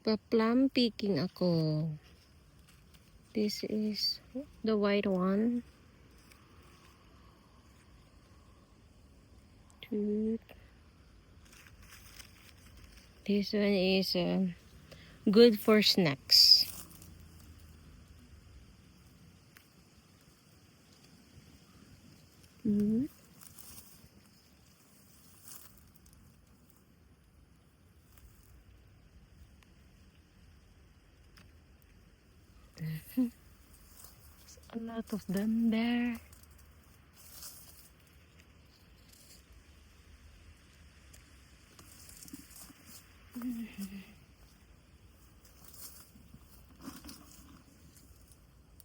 Pa-plum picking ako. This is the white one. This one is good for snacks. Mm-hmm. There's a lot of them there.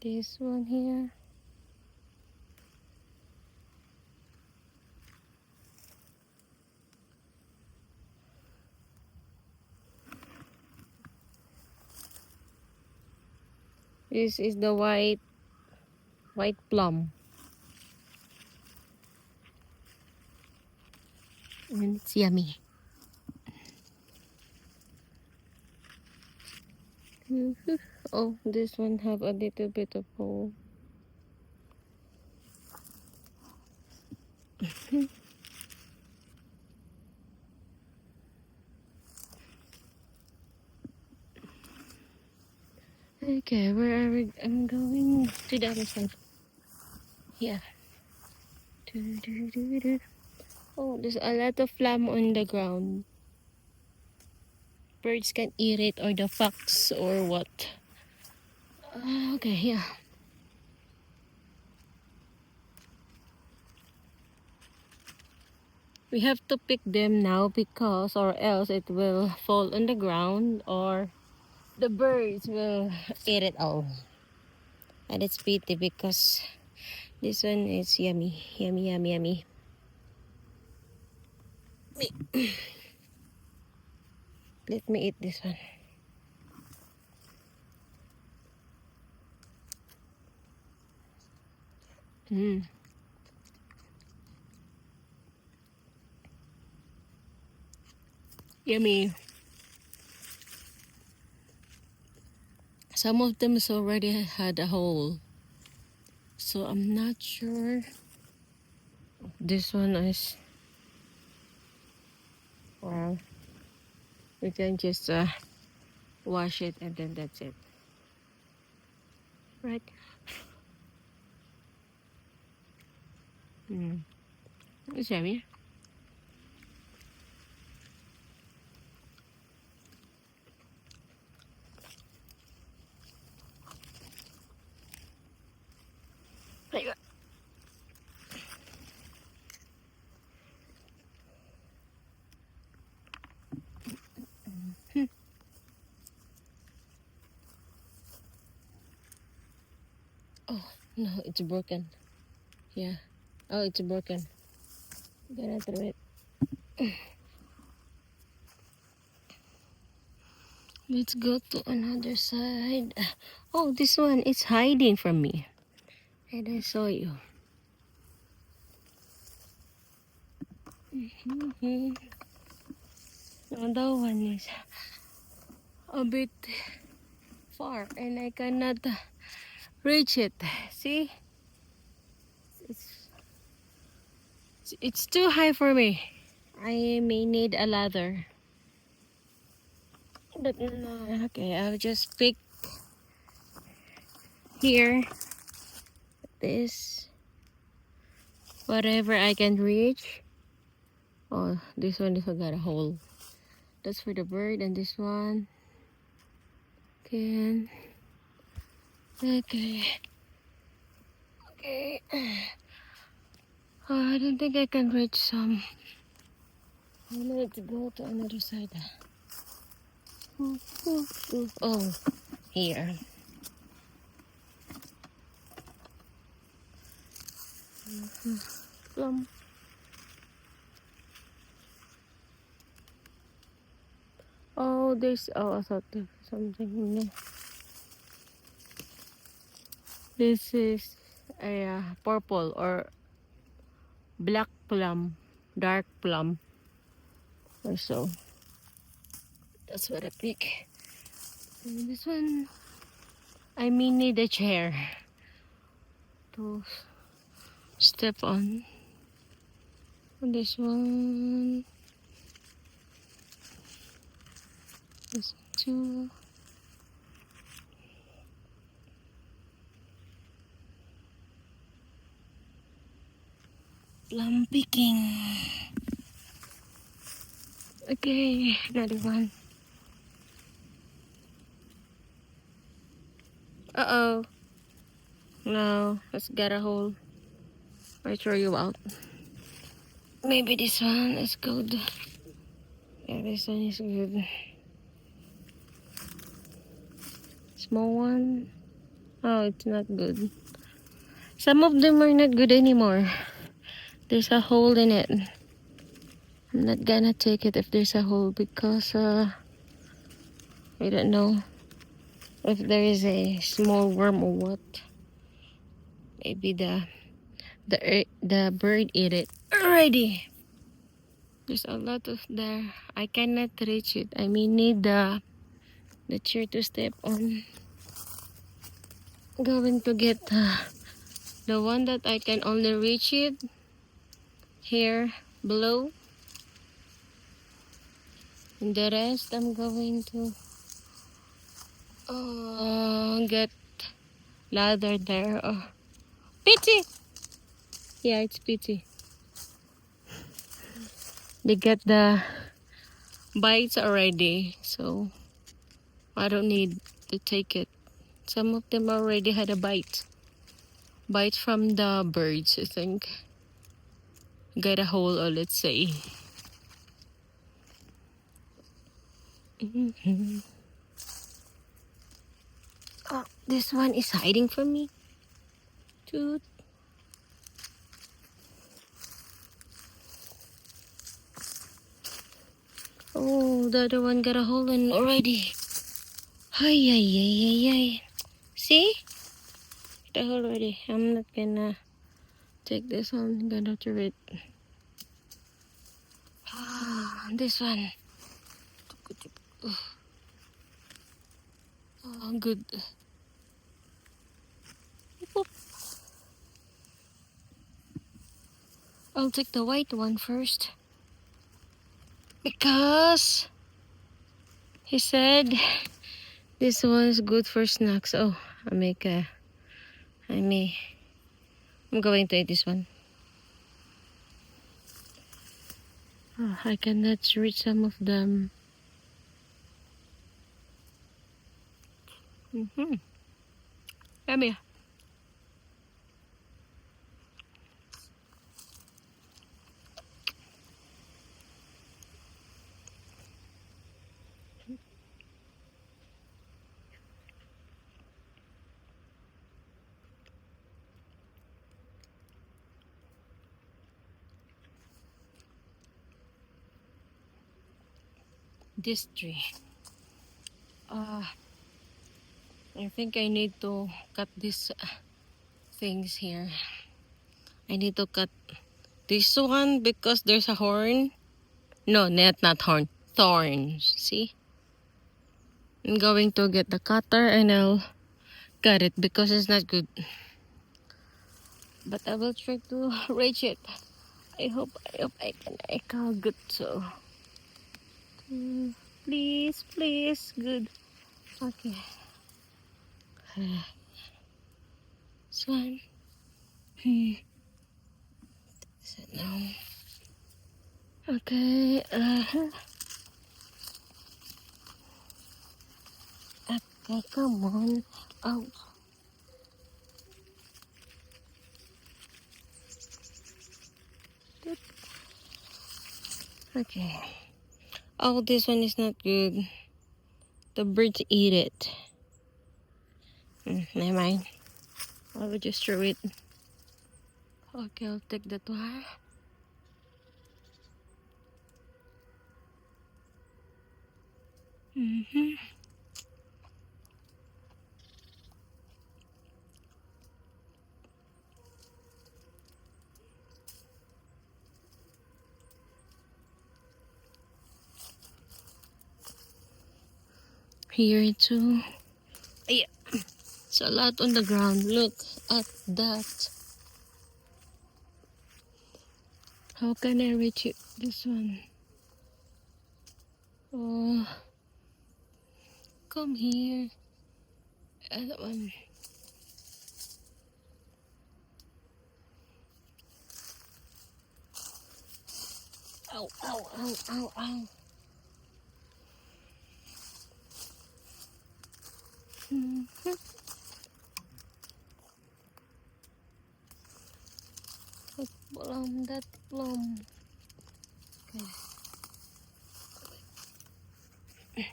This one here. This is the white plum. And it's yummy. Oh, this one have a little bit of hole. Okay, where are we? I'm going to the other side. Yeah. Oh, there's a lot of phlegm on the ground. Birds can eat it, or the fox, or what. Okay, yeah. We have to pick them now because, or else it will fall on the ground, or the birds will eat it all. And it's pity because this one is yummy, yummy, yummy, yummy. Let me eat this one. Yummy. Some of them already had a hole, so I'm not sure. This one is, well, we can just wash it and then that's it, right? It's yummy. Oh no, it's broken. Yeah. Oh, it's broken. Gonna throw it. Let's go to another side. Oh, this one is hiding from me. And I saw you. Another one is a bit far and I cannot reach it. See? It's too high for me. I may need a ladder. But no, okay, I'll just pick here this, whatever I can reach. Oh, this one is got a hole. That's for the bird, and this one can. Okay. Oh, I don't think I can reach some. Let's go to another side. Oh, here. Plum. Oh, there's, I thought there was something in there. This is a purple or black plum, dark plum or so. That's what I pick. And this one, I may need a chair to step on. And this one, this one too. Plum picking. Okay, another one. Uh-oh. No, it's got a hole. I throw you out. Maybe this one is good. Yeah, this one is good. Small one. Oh, it's not good. Some of them are not good anymore. There's a hole in it. I'm not gonna take it if there's a hole because I don't know if there is a small worm or what. Maybe the bird ate it already. There's a lot of there. I cannot reach it. I may need the chair to step on. Going to get the one that I can only reach it here below, and the rest I'm going to get ladder there. Oh, pity. Yeah, it's pity. They get the bites already, so I don't need to take it. Some of them already had a bite from the birds, I think. Got a hole, or let's say. Oh, this one is hiding from me. Toot. Oh, the other one got a hole in already. Ay, ay, ay, ay, ay. See? The hole already. I'm not gonna take this one. I'm gonna throw it. This one. Oh, good. I'll take the white one first. Because he said this one is good for snacks. Oh, I'm going to eat this one. Oh, I cannot reach some of them. Yummy. This tree. I think I need to cut these things here. I need to cut this one because there's a horn. No, not horn. Thorns. See? I'm going to get the cutter and I'll cut it because it's not good. But I will try to reach it. I hope I can. I can good so. Please, good. Okay. This one. So now. Okay. Okay, come on. Oh. Okay. Oh, this one is not good. The birds eat it. Never mind. I will just throw it. Okay, I'll take that one. here too. Yeah. It's a lot on the ground. Look at that. How can I reach it? This one. Oh, come here. That one. Ow, ow, ow, ow, ow. That plum, that plum. Okay.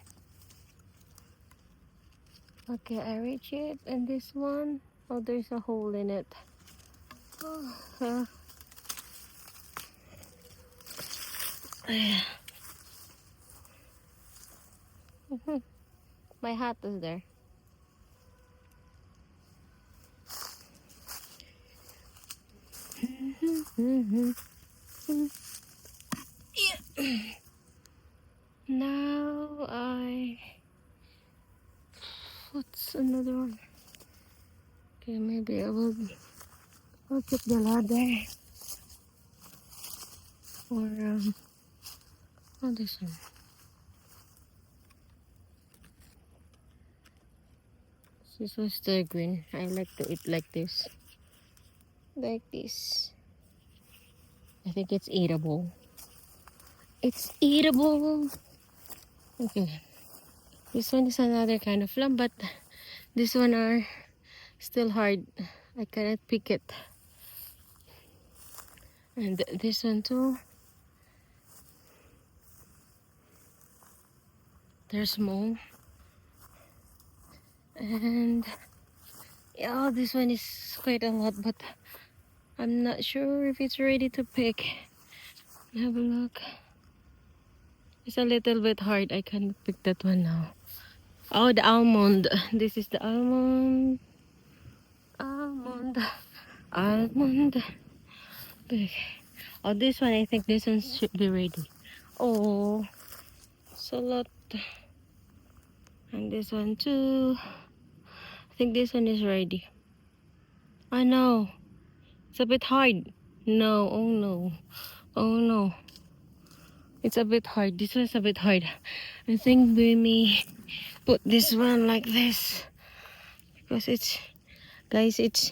Okay, I reach it, and this one, oh, there's a hole in it. Oh, my hat is there. Yeah. Now what's another one? Okay, maybe I'll pick the ladder. Or, oh, this one. This was the green. I like to eat like this. Like this. I think it's eatable. It's eatable. Okay. This one is another kind of plum, but this one are still hard. I cannot pick it. And this one too. They're small. And yeah, this one is quite a lot, but I'm not sure if it's ready to pick. Have a look. It's a little bit hard. I can't pick that one now. Oh, the almond. This is the almond. Almond. Big. Oh, this one, I think this one should be ready. Oh, it's a lot. And this one too. I think this one is ready. I know. It's a bit hard. No, oh no. Oh no. It's a bit hard. This one's a bit hard. I think we may put this one like this. Because guys, it's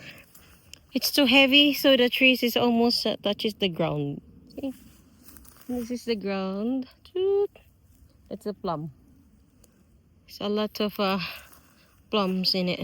too heavy, so the trees is almost touches the ground. See? This is the ground. It's a plum. There's a lot of plums in it.